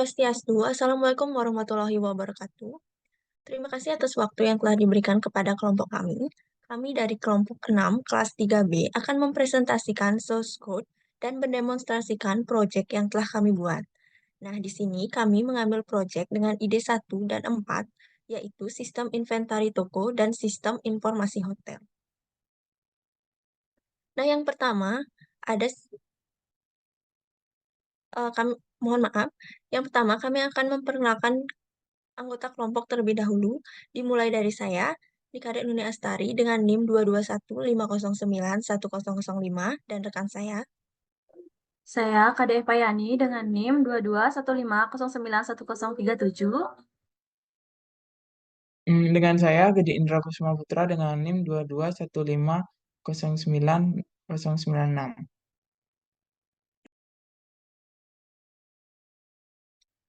Swastiastu, Assalamualaikum warahmatullahi wabarakatuh. Terima kasih atas waktu yang telah diberikan kepada kelompok kami. Kami dari kelompok 6, kelas 3B, akan mempresentasikan source code dan mendemonstrasikan proyek yang telah kami buat. Nah, di sini kami mengambil proyek dengan ide 1 dan 4, yaitu sistem inventari toko dan sistem informasi hotel. Nah, yang pertama, ada kami mohon maaf. Yang pertama, kami akan memperkenalkan anggota kelompok terlebih dahulu, dimulai dari saya, Nikade Nuni Astari dengan NIM 221509105 dan rekan saya. Saya KDF Payani dengan NIM 2215091037. Dengan saya, Gede Indra Kusuma Putra dengan NIM 221509096.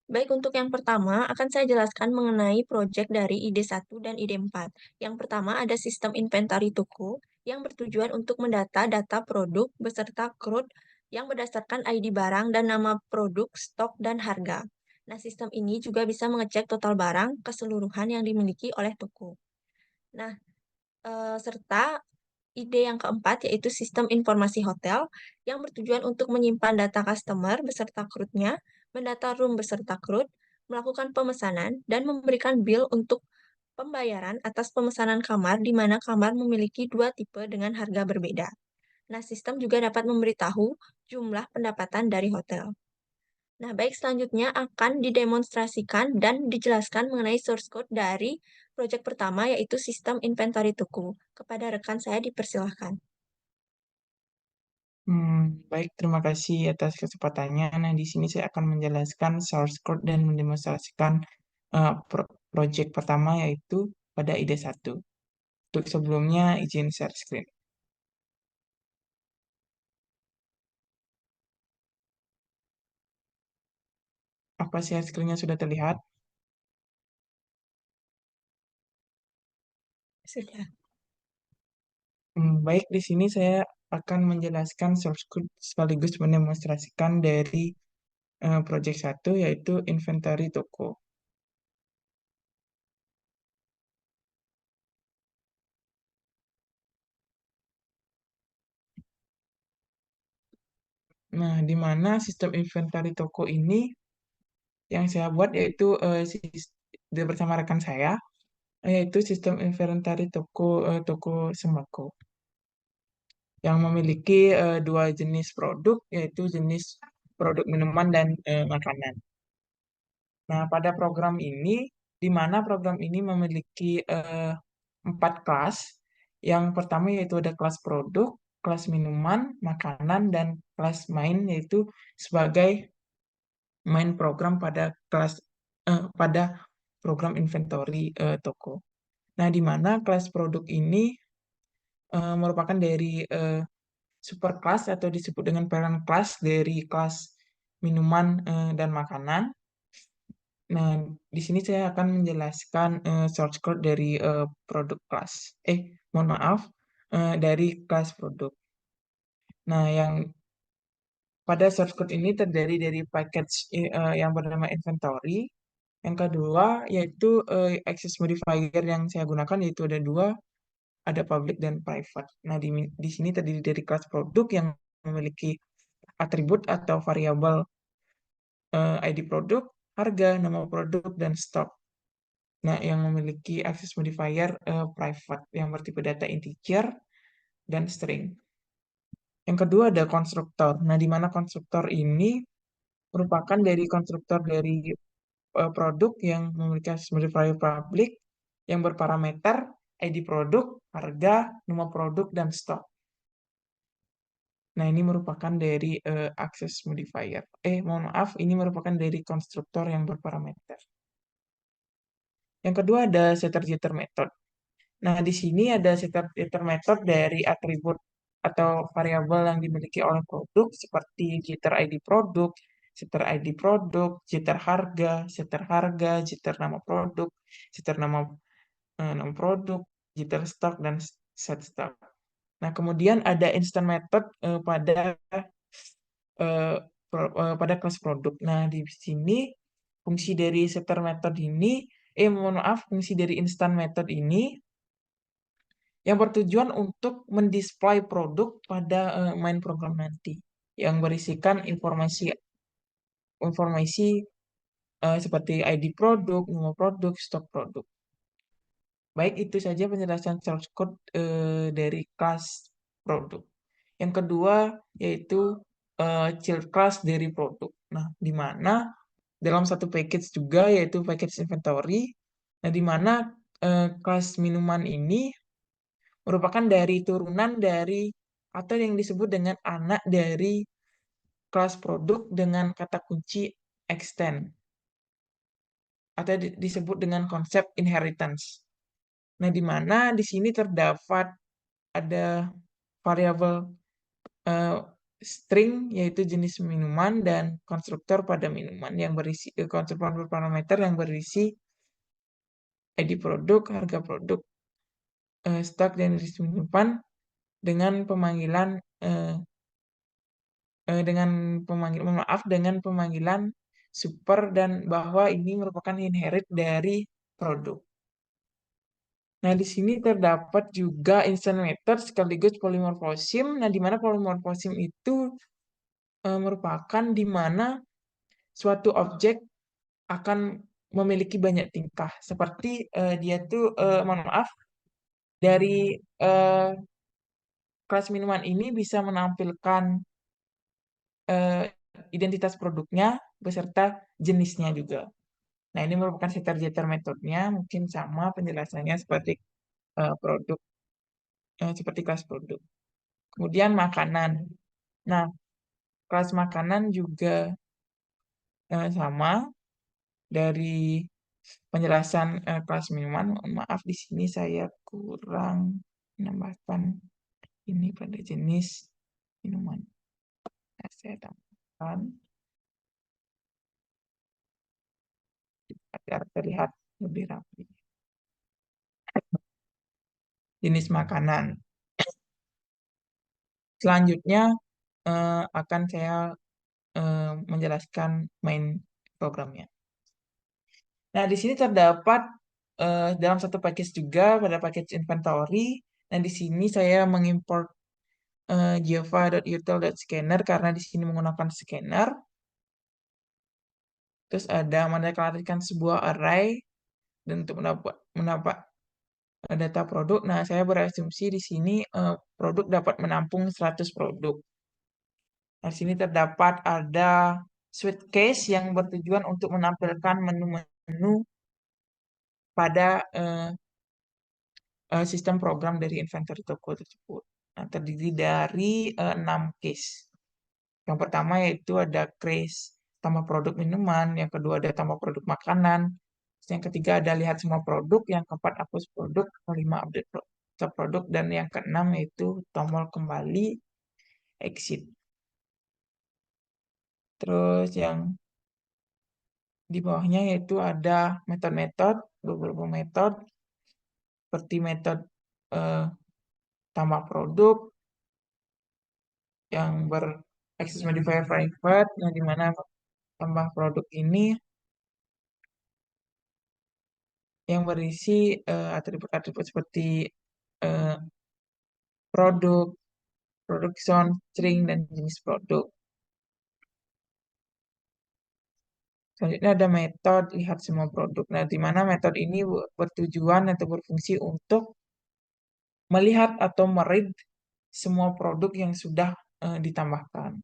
Baik, untuk yang pertama, akan saya jelaskan mengenai proyek dari ide 1 dan ide 4. Yang pertama ada sistem inventari toko yang bertujuan untuk mendata data produk beserta CRUD yang berdasarkan ID barang dan nama produk, stok, dan harga. Nah, sistem ini juga bisa mengecek total barang keseluruhan yang dimiliki oleh toko. Nah, serta ide yang keempat yaitu sistem informasi hotel yang bertujuan untuk menyimpan data customer beserta CRUD-nya, mendata room beserta CRUD, melakukan pemesanan, dan memberikan bill untuk pembayaran atas pemesanan kamar di mana kamar memiliki dua tipe dengan harga berbeda. Nah, sistem juga dapat memberitahu jumlah pendapatan dari hotel. Nah, baik, selanjutnya akan didemonstrasikan dan dijelaskan mengenai source code dari proyek pertama, yaitu sistem inventari toko. Kepada rekan saya dipersilahkan. Baik, terima kasih atas kesempatannya. Nah, di sini saya akan menjelaskan source code dan mendemonstrasikan project pertama yaitu pada ide 1. Untuk sebelumnya, izin share screen. Apa share screen-nya sudah terlihat? Sudah. Baik, di sini saya akan menjelaskan source code sekaligus mendemonstrasikan dari project 1 yaitu inventory toko. Nah, di mana sistem inventory toko ini yang saya buat yaitu bersama rekan saya, yaitu sistem inventory toko sembako yang memiliki dua jenis produk, yaitu jenis produk minuman dan makanan. Nah, pada program ini, di mana program ini memiliki 4 kelas. Yang pertama yaitu ada kelas produk, kelas minuman, makanan, dan kelas main, yaitu sebagai main program pada program inventory toko. Nah, di mana kelas produk ini merupakan dari super kelas atau disebut dengan parent class dari kelas minuman dan makanan. Nah, di sini saya akan menjelaskan source code dari produk kelas. Mohon maaf, dari kelas produk. Nah, yang pada source code ini terdiri dari package yang bernama inventory. Yang kedua yaitu access modifier yang saya gunakan yaitu ada dua, ada public dan private. Nah, di sini terdiri dari kelas produk yang memiliki atribut atau variabel ID produk, harga, nama produk, dan stok. Nah, yang memiliki access modifier private yang bertipe data integer dan string. Yang kedua ada konstruktor. Nah, di mana konstruktor ini merupakan dari konstruktor dari produk yang memiliki access modifier public yang berparameter ID produk, harga, nama produk, dan stok. Nah, ini merupakan dari access modifier. Mohon maaf, ini merupakan dari konstruktor yang berparameter. Yang kedua ada setter-jitter method. Nah, di sini ada setter-jitter method dari atribut atau variabel yang dimiliki oleh produk seperti jitter ID produk, jitter ID produk, jitter harga, jitter nama produk, jitter nama produk, jitter stock, dan set stock. Nah, kemudian ada instant method pada kelas produk. Nah, di sini fungsi dari setter method ini, mohon maaf, fungsi dari instant method ini yang bertujuan untuk mendisplay produk pada main program nanti yang berisikan informasi informasi seperti ID produk, nomor produk, stok produk. Baik, itu saja penjelasan source code dari kelas produk. Yang kedua yaitu child class dari produk. Nah, di mana dalam satu package juga yaitu package inventory. Nah, di mana kelas minuman ini merupakan dari turunan dari atau yang disebut dengan anak dari kelas produk dengan kata kunci extend atau disebut dengan konsep inheritance. Nah, di mana di sini terdapat ada variabel eh, string yaitu jenis minuman dan konstruktor pada minuman yang berisi konstruktor parameter yang berisi ID produk, harga produk, stok dan jenis minuman dengan pemanggilan dengan pemanggilan super dan bahwa ini merupakan inherit dari produk. Nah, di sini terdapat juga instant method sekaligus polymorphism. Nah, di mana polymorphism itu merupakan di mana suatu objek akan memiliki banyak tingkah. Seperti dia tuh, mohon maaf, dari kelas minuman ini bisa menampilkan eh, identitas produknya beserta jenisnya juga. Nah, ini merupakan setter-jetter metodenya, mungkin sama penjelasannya seperti produk, seperti kelas produk. Kemudian makanan. Nah, kelas makanan juga sama dari penjelasan kelas minuman. Mohon maaf, di sini saya kurang menambahkan ini pada jenis minuman. Nah, saya tambahkan agar terlihat lebih rapi. Jenis makanan. Selanjutnya akan saya menjelaskan main programnya. Nah, di sini terdapat dalam satu package juga pada package inventory. Nah, di sini saya mengimport java.util.scanner karena di sini menggunakan scanner. Terus ada mendeklarasikan sebuah array dan untuk mendapat data produk. Nah, saya berasumsi di sini produk dapat menampung 100 produk. Nah, di sini terdapat ada switch case yang bertujuan untuk menampilkan menu-menu pada sistem program dari inventory toko tersebut. Nah, terdiri dari 6 case. Yang pertama yaitu ada case tambah produk minuman, yang kedua ada tambah produk makanan, yang ketiga ada lihat semua produk, yang keempat hapus produk, kelima update produk, dan yang keenam yaitu tombol kembali exit. Terus yang di bawahnya yaitu ada metode-metode, beberapa metode seperti metode eh, tambah produk yang access modifier private, yang dimana tambah produk ini yang berisi atribut-atribut seperti eh, produk, production, string, dan jenis produk. Selanjutnya ada metode lihat semua produk. Nah, di mana metode ini bertujuan atau berfungsi untuk melihat atau meread semua produk yang sudah ditambahkan.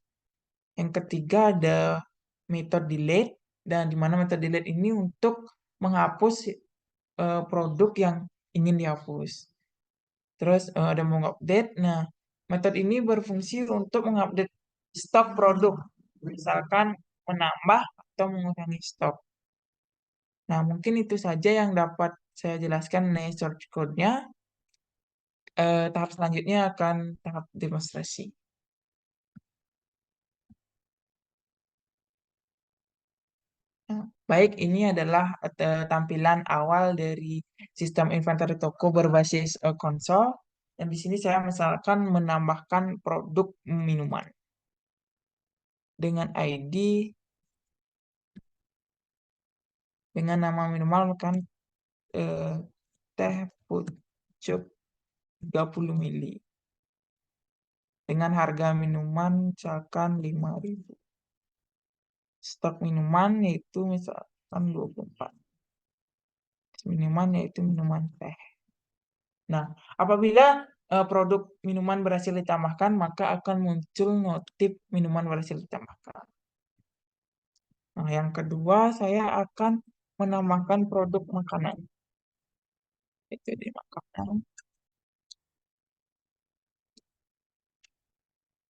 Yang ketiga ada metode delete, dan di mana metode delete ini untuk menghapus produk yang ingin dihapus. Terus ada mengupdate. Nah, metode ini berfungsi untuk mengupdate stok produk, misalkan menambah atau mengurangi stok. Nah, mungkin itu saja yang dapat saya jelaskan mengenai source code-nya. Tahap selanjutnya akan tahap demonstrasi. Nah, baik, ini adalah tampilan awal dari sistem inventory toko berbasis konsol. Dan di sini saya misalkan menambahkan produk minuman dengan ID dengan nama minimal kan teh pucuk 30 mili dengan harga minuman misalkan 5.000. Stok minuman yaitu misalkan 24. Minuman yaitu minuman teh. Nah, apabila produk minuman berhasil ditambahkan, maka akan muncul notif minuman berhasil ditambahkan. Nah, yang kedua, saya akan menambahkan produk makanan. Itu di makanan.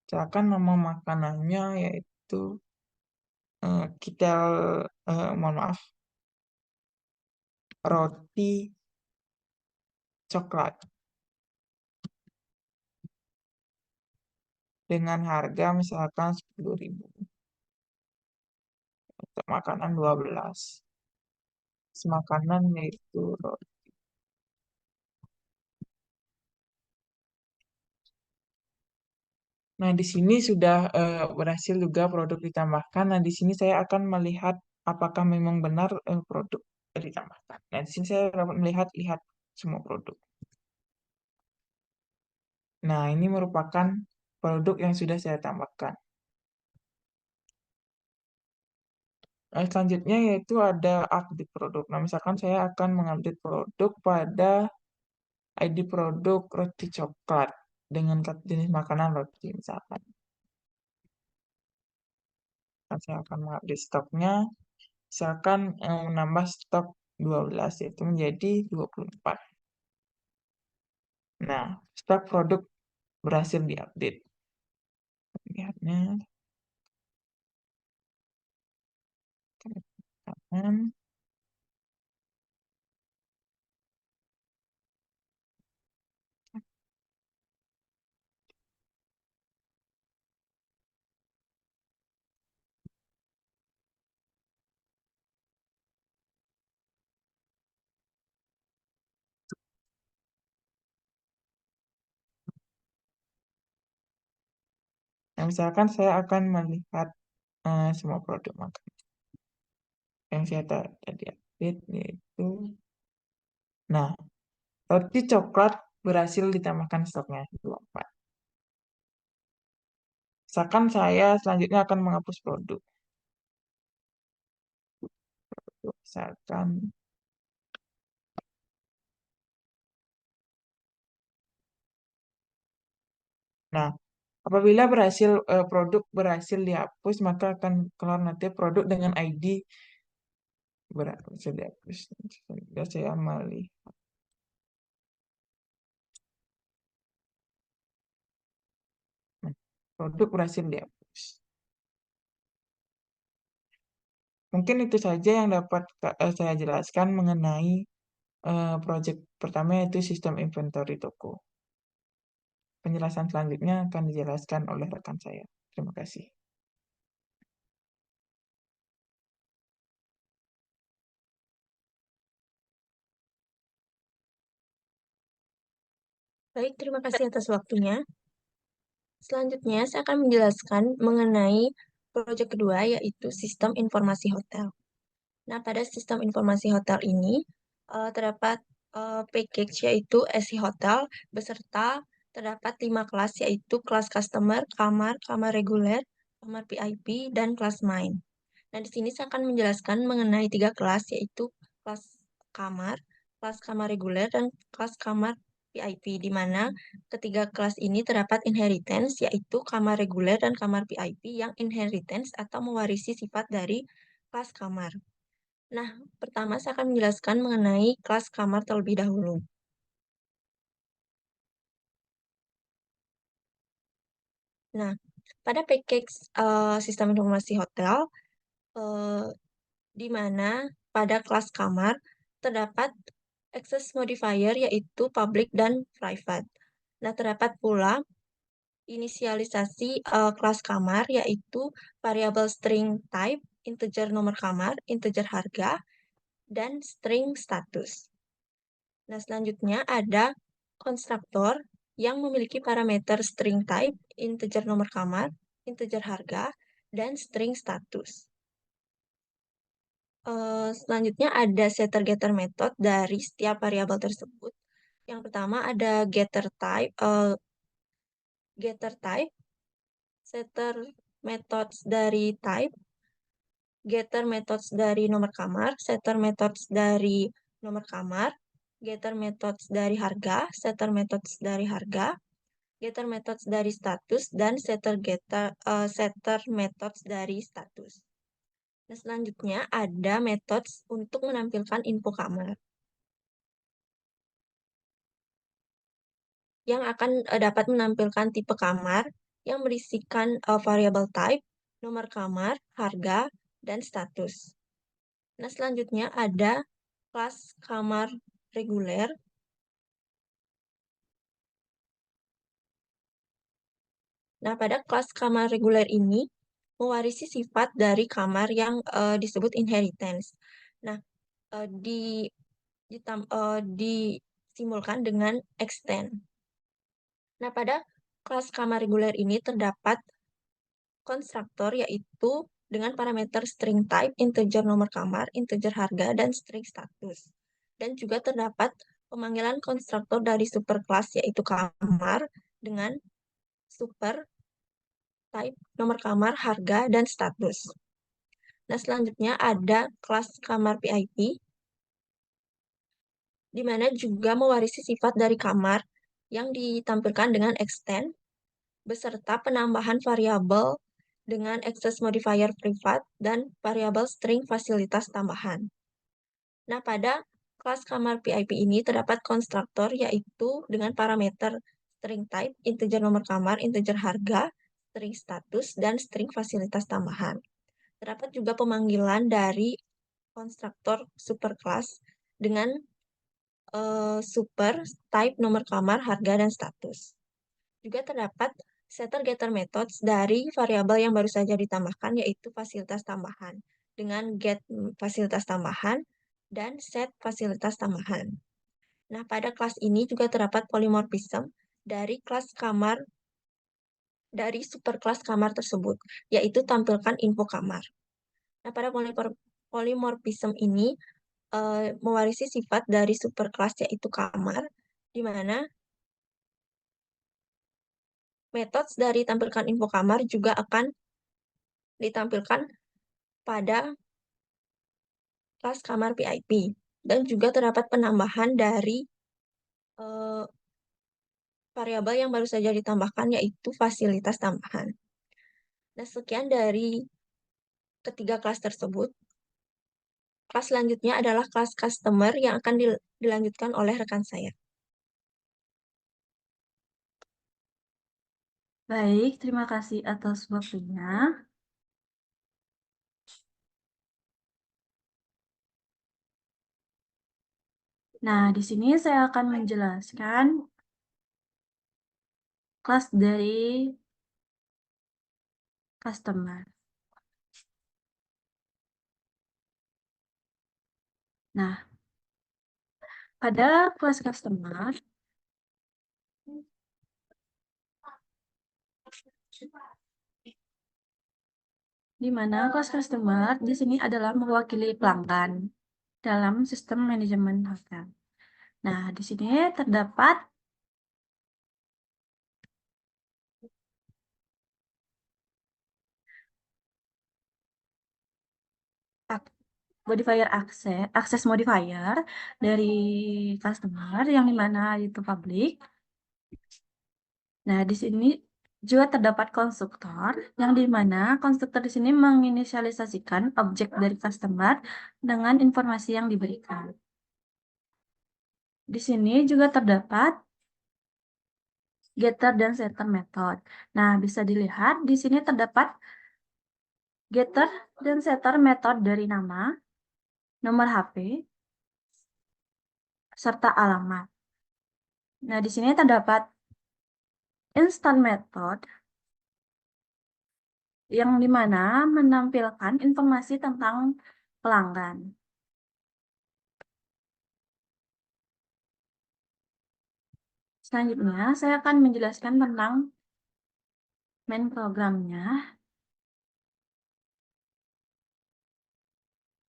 Misalkan nama makanannya yaitu kitel, mohon maaf, roti coklat dengan harga misalkan 10.000. Untuk makanan 12. Makanan yaitu roti. Nah, di sini sudah berhasil juga produk ditambahkan. Nah, di sini saya akan melihat apakah memang benar produk ditambahkan. Nah, di sini saya dapat melihat semua produk. Nah, ini merupakan produk yang sudah saya tambahkan. Nah, selanjutnya yaitu ada update produk. Nah, misalkan saya akan mengupdate produk pada ID produk roti coklat dengan jenis makanan roti misalkan. Nah, saya akan mengupdate stoknya. Misalkan menambah stok 12 yaitu menjadi 24. Nah, stok produk berhasil diupdate. Lihatnya kanan. Nah, misalkan saya akan melihat semua produk makanan yang saya tadi update yaitu, nah, roti coklat berhasil ditambahkan stoknya 24. Misalkan saya selanjutnya akan menghapus produk. Misalkan, nah, apabila produk berhasil dihapus, maka akan keluar nanti produk dengan ID berhasil dihapus. Sudah saya melihat. Nah, produk berhasil dihapus. Mungkin itu saja yang dapat saya jelaskan mengenai proyek pertama yaitu sistem inventory toko. Penjelasan selanjutnya akan dijelaskan oleh rekan saya. Terima kasih. Baik, terima kasih atas waktunya. Selanjutnya, saya akan menjelaskan mengenai proyek kedua, yaitu sistem informasi hotel. Nah, pada sistem informasi hotel ini terdapat package yaitu SI Hotel beserta terdapat 5 kelas yaitu kelas customer, kamar, kamar reguler, kamar VIP, dan kelas main. Nah, di sini saya akan menjelaskan mengenai 3 kelas yaitu kelas kamar, kelas kamar reguler, dan kelas kamar VIP, di mana ketiga kelas ini terdapat inheritance yaitu kamar reguler dan kamar VIP yang inheritance atau mewarisi sifat dari kelas kamar. Nah, pertama saya akan menjelaskan mengenai kelas kamar terlebih dahulu. Nah, pada package sistem informasi hotel, eh, di mana pada kelas kamar terdapat access modifier yaitu public dan private. Nah, terdapat pula inisialisasi kelas kamar yaitu variable string type, integer nomor kamar, integer harga, dan string status. Nah, selanjutnya ada konstruktor yang memiliki parameter string type, integer nomor kamar, integer harga, dan string status. Selanjutnya ada setter getter method dari setiap variabel tersebut. Yang pertama ada getter type, setter methods dari type, getter methods dari nomor kamar, setter methods dari nomor kamar, getter methods dari harga, setter methods dari harga, getter methods dari status, dan setter methods dari status. Nah, selanjutnya ada methods untuk menampilkan info kamar yang akan dapat menampilkan tipe kamar yang berisikan variabel type, nomor kamar, harga, dan status. Nah, selanjutnya ada kelas kamar reguler. Nah, pada kelas kamar reguler ini mewarisi sifat dari kamar yang disebut inheritance. Nah, disimulkan dengan extend. Nah, pada kelas kamar reguler ini terdapat konstruktor yaitu dengan parameter string type, integer nomor kamar, integer harga, dan string status. Dan juga terdapat pemanggilan konstruktor dari superclass yaitu kamar dengan super type, nomor kamar, harga, dan status. Nah, selanjutnya ada kelas kamar PIP, di mana juga mewarisi sifat dari kamar yang ditampilkan dengan extend, beserta penambahan variabel dengan access modifier privat dan variabel string fasilitas tambahan. Nah, pada kelas kamar PIP ini terdapat konstruktor yaitu dengan parameter string type, integer nomor kamar, integer harga, string status, dan string fasilitas tambahan. Terdapat juga pemanggilan dari konstruktor superclass dengan super type, nomor kamar, harga, dan status. Juga terdapat setter getter methods dari variabel yang baru saja ditambahkan, yaitu fasilitas tambahan, dengan get fasilitas tambahan dan set fasilitas tambahan. Nah, pada kelas ini juga terdapat polymorphism dari kelas kamar, dari superkelas kamar tersebut, yaitu tampilkan info kamar. Nah, pada polymorphism ini mewarisi sifat dari superkelas yaitu kamar, di mana metode dari tampilkan info kamar juga akan ditampilkan pada kelas kamar PIP. Dan juga terdapat penambahan dari variabel yang baru saja ditambahkan, yaitu fasilitas tambahan. Nah, sekian dari ketiga kelas tersebut. Kelas selanjutnya adalah kelas customer yang akan dilanjutkan oleh rekan saya. Baik, terima kasih atas waktunya. Nah, di sini saya akan menjelaskan kelas dari customer. Nah, pada kelas customer, di mana kelas customer di sini adalah mewakili pelanggan dalam sistem manajemen hotel. Nah, di sini terdapat modifier akses modifier dari customer yang dimana itu publik. Nah, di sini juga terdapat konstruktor yang dimana konstruktor di sini menginisialisasikan objek dari customer dengan informasi yang diberikan. Di sini juga terdapat getter dan setter method. Nah, bisa dilihat di sini terdapat getter dan setter method dari nama, nomor HP, serta alamat. Nah, di sini terdapat instant method yang dimana menampilkan informasi tentang pelanggan. Selanjutnya, saya akan menjelaskan tentang main programnya.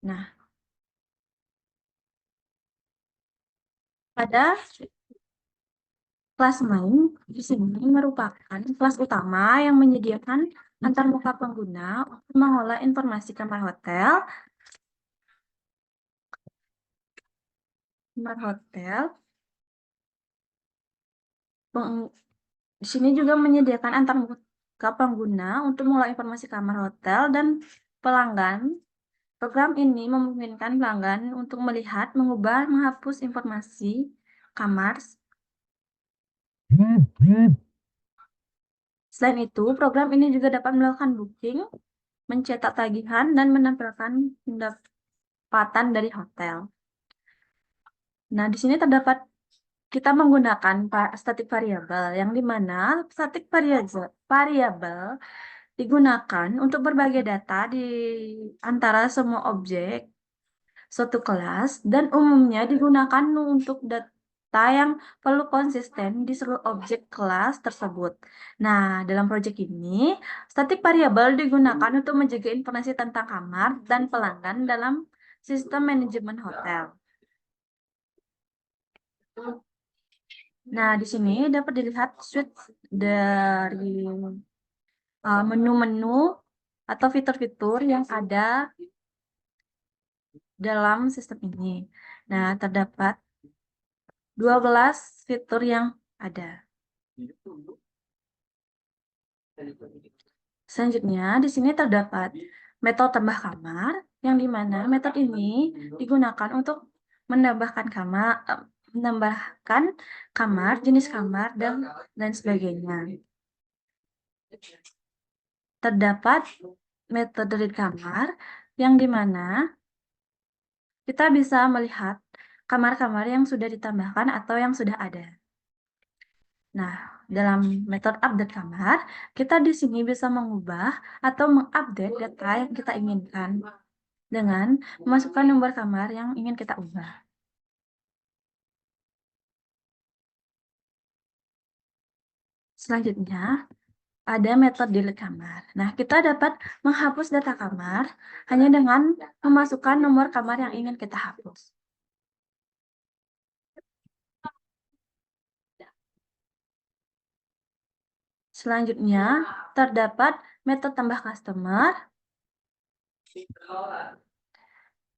Nah, Ada kelas main di sini merupakan kelas utama yang menyediakan antarmuka pengguna untuk mengolah informasi kamar hotel, di sini juga menyediakan antarmuka pengguna untuk mengolah informasi kamar hotel dan pelanggan. Program ini memungkinkan pelanggan untuk melihat, mengubah, menghapus informasi kamar. Selain itu, program ini juga dapat melakukan booking, mencetak tagihan, dan menampilkan pendapatan dari hotel. Nah, di sini terdapat kita menggunakan static variable, yang dimana static variable digunakan untuk berbagai data di antara semua objek suatu kelas dan umumnya digunakan untuk data yang perlu konsisten di seluruh objek kelas tersebut. Nah, dalam proyek ini, static variable digunakan untuk menjaga informasi tentang kamar dan pelanggan dalam sistem manajemen hotel. Nah, di sini dapat dilihat suite dari menu-menu atau fitur-fitur yang ada dalam sistem ini. Nah, terdapat 12 fitur yang ada. Selanjutnya, di sini terdapat metode tambah kamar, yang dimana metode ini digunakan untuk menambahkan kamar, jenis kamar, dan sebagainya. Terdapat metode read kamar, yang dimana kita bisa melihat kamar-kamar yang sudah ditambahkan atau yang sudah ada. Nah, dalam metode update kamar, kita di sini bisa mengubah atau mengupdate data yang kita inginkan dengan memasukkan nomor kamar yang ingin kita ubah. Selanjutnya, ada metode delete kamar. Nah, kita dapat menghapus data kamar hanya dengan memasukkan nomor kamar yang ingin kita hapus. Selanjutnya, terdapat metode tambah customer,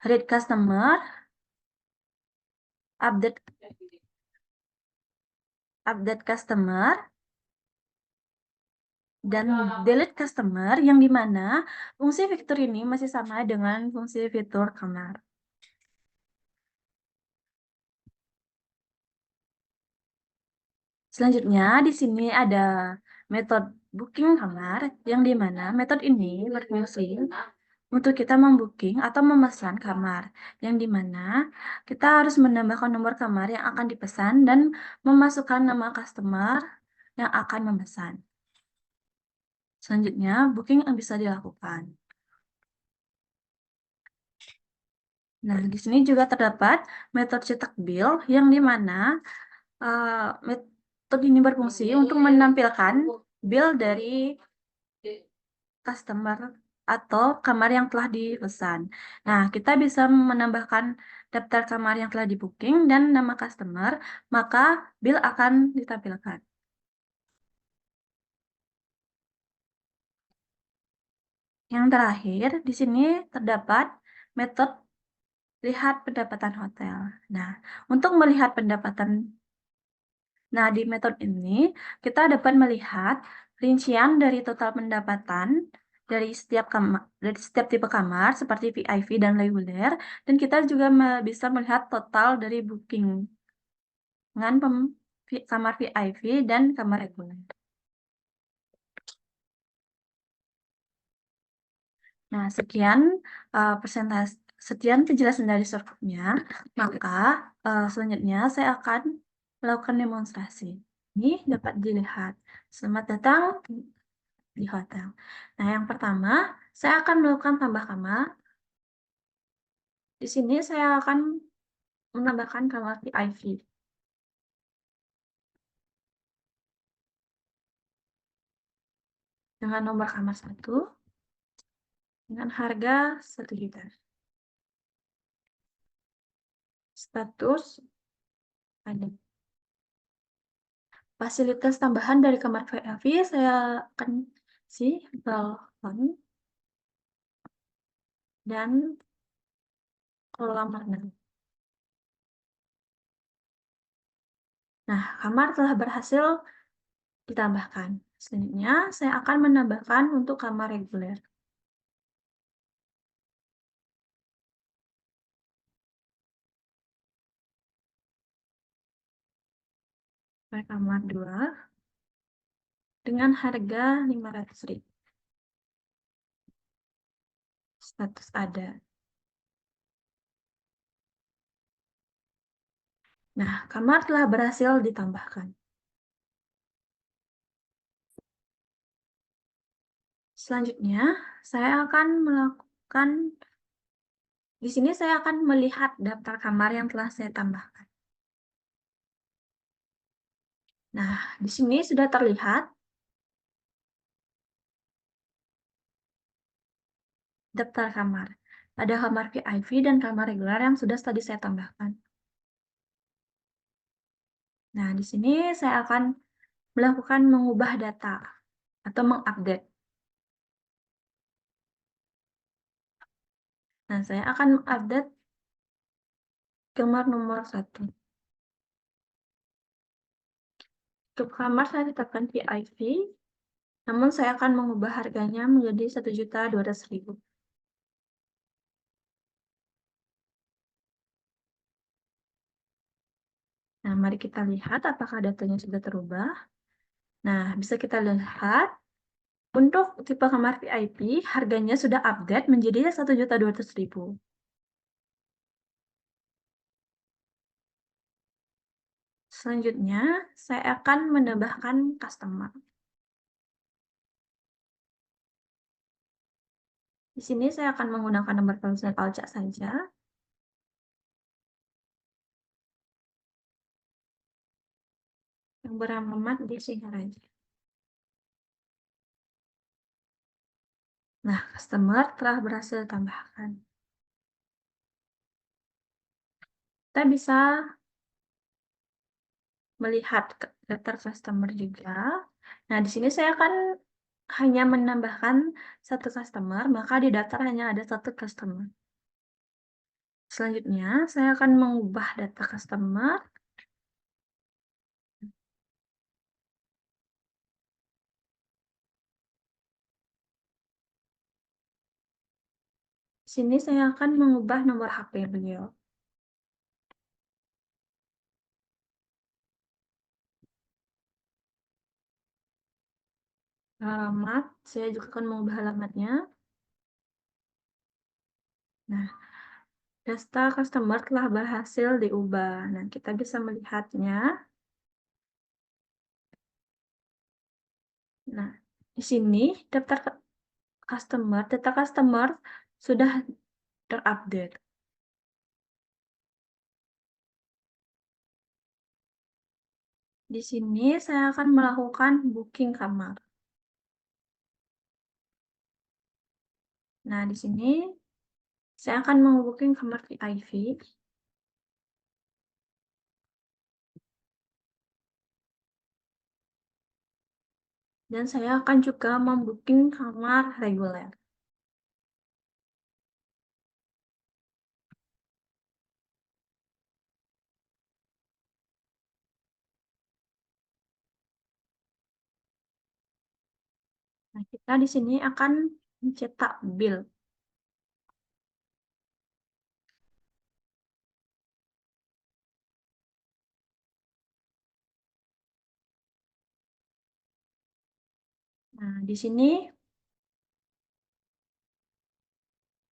read customer, update customer, dan delete customer, yang dimana fungsi fitur ini masih sama dengan fungsi fitur kamar. Selanjutnya, di sini ada metode booking kamar, yang dimana metode ini berfungsi untuk kita membooking atau memesan kamar, yang dimana kita harus menambahkan nomor kamar yang akan dipesan dan memasukkan nama customer yang akan memesan. Selanjutnya, booking yang bisa dilakukan. Nah, di sini juga terdapat metode cetak bill, yang dimana metode ini berfungsi untuk menampilkan bill dari customer atau kamar yang telah dipesan. Nah, kita bisa menambahkan daftar kamar yang telah di-booking dan nama customer, maka bill akan ditampilkan. Yang terakhir, di sini terdapat metode lihat pendapatan hotel. Nah, untuk melihat pendapatan, di metode ini kita dapat melihat rincian dari total pendapatan dari setiap tipe kamar seperti VIP dan reguler, dan kita juga bisa melihat total dari booking dengan kamar VIP dan kamar reguler. Nah, sekian penjelasan dari shortcutnya. Maka selanjutnya saya akan melakukan demonstrasi. Ini dapat dilihat. Selamat datang di hotel. Nah, yang pertama saya akan melakukan tambah kamar. Di sini saya akan menambahkan kamar VIP dengan nomor kamar 1 dengan harga 1 juta. Status ada. Fasilitas tambahan dari kamar VIP saya akan balkon dan kolam renang. Nah, kamar telah berhasil ditambahkan. Selanjutnya, saya akan menambahkan untuk kamar reguler. Kamar 2 dengan harga 500.000. Status ada. Nah, kamar telah berhasil ditambahkan. Selanjutnya, saya akan melakukan di sini saya akan melihat daftar kamar yang telah saya tambahkan. Nah, di sini sudah terlihat daftar kamar. Ada kamar VIP dan kamar reguler yang sudah tadi saya tambahkan. Nah, di sini saya akan melakukan mengubah data atau mengupdate. Nah, saya akan mengupdate kamar nomor 1. Untuk kamar saya tetapkan VIP, namun saya akan mengubah harganya menjadi 1.200.000. Nah, mari kita lihat apakah datanya sudah terubah. Nah, bisa kita lihat untuk tipe kamar VIP harganya sudah update menjadi 1.200.000. Selanjutnya, saya akan menambahkan customer. Di sini saya akan menggunakan nomor ponsel Alca saja. Yang beralamat di Singaraja. Nah, customer telah berhasil tambahkan. Kita bisa melihat daftar customer juga. Nah, di sini saya akan hanya menambahkan satu customer, maka di daftar hanya ada satu customer. Selanjutnya, saya akan mengubah data customer. Di sini saya akan mengubah nomor HP beliau. Alamat, saya juga akan mengubah alamatnya. Nah, data customer telah berhasil diubah. Nah, kita bisa melihatnya. Nah, di sini data customer sudah terupdate. Di sini saya akan melakukan booking kamar. Nah, di sini saya akan membooking kamar VIP. Dan saya akan juga membooking kamar reguler. Nah, kita di sini akan mencetak bill. Nah, di sini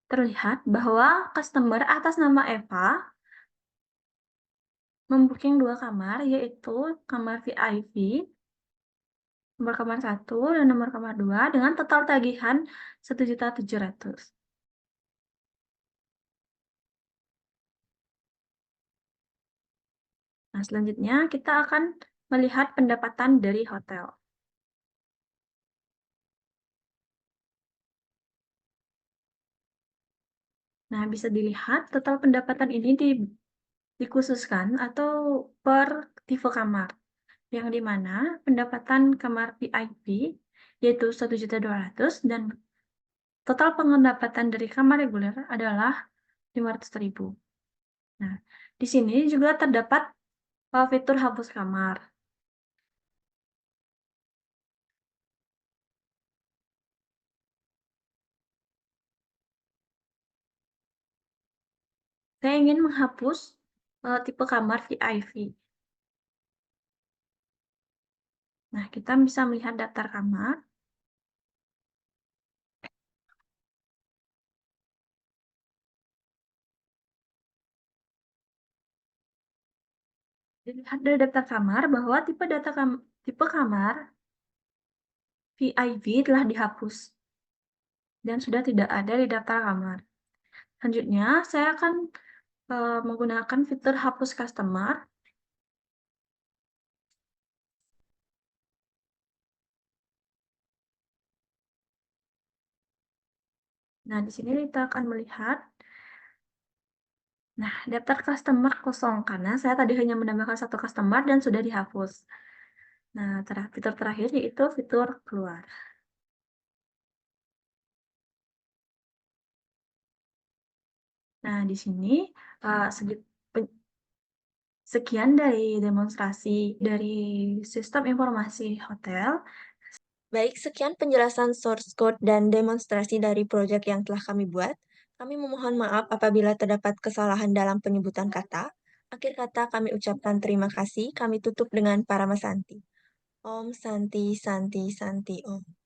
terlihat bahwa customer atas nama Eva membooking 2 kamar, yaitu kamar VIP, nomor kamar 1 dan nomor kamar 2 dengan total tagihan 1.700.000. Nah, selanjutnya kita akan melihat pendapatan dari hotel. Nah, bisa dilihat total pendapatan ini dikhususkan atau per tipe kamar, yang dimana pendapatan kamar VIP yaitu 1.200.000 dan total pendapatan dari kamar reguler adalah 500.000. Nah, di sini juga terdapat fitur hapus kamar. Saya ingin menghapus tipe kamar VIP. Nah, kita bisa melihat daftar kamar. Dilihat dari daftar kamar bahwa tipe kamar VIP telah dihapus dan sudah tidak ada di daftar kamar. Selanjutnya, saya akan menggunakan fitur hapus customer. Nah, di sini kita akan melihat, nah, daftar customer kosong karena saya tadi hanya menambahkan satu customer dan sudah dihapus. Nah, fitur terakhir yaitu fitur keluar. Nah, di sini sekian dari demonstrasi dari sistem informasi hotel. Baik, sekian penjelasan source code dan demonstrasi dari proyek yang telah kami buat. Kami memohon maaf apabila terdapat kesalahan dalam penyebutan kata. Akhir kata kami ucapkan terima kasih. Kami tutup dengan Paramasanti. Om Santi Santi Santi Om.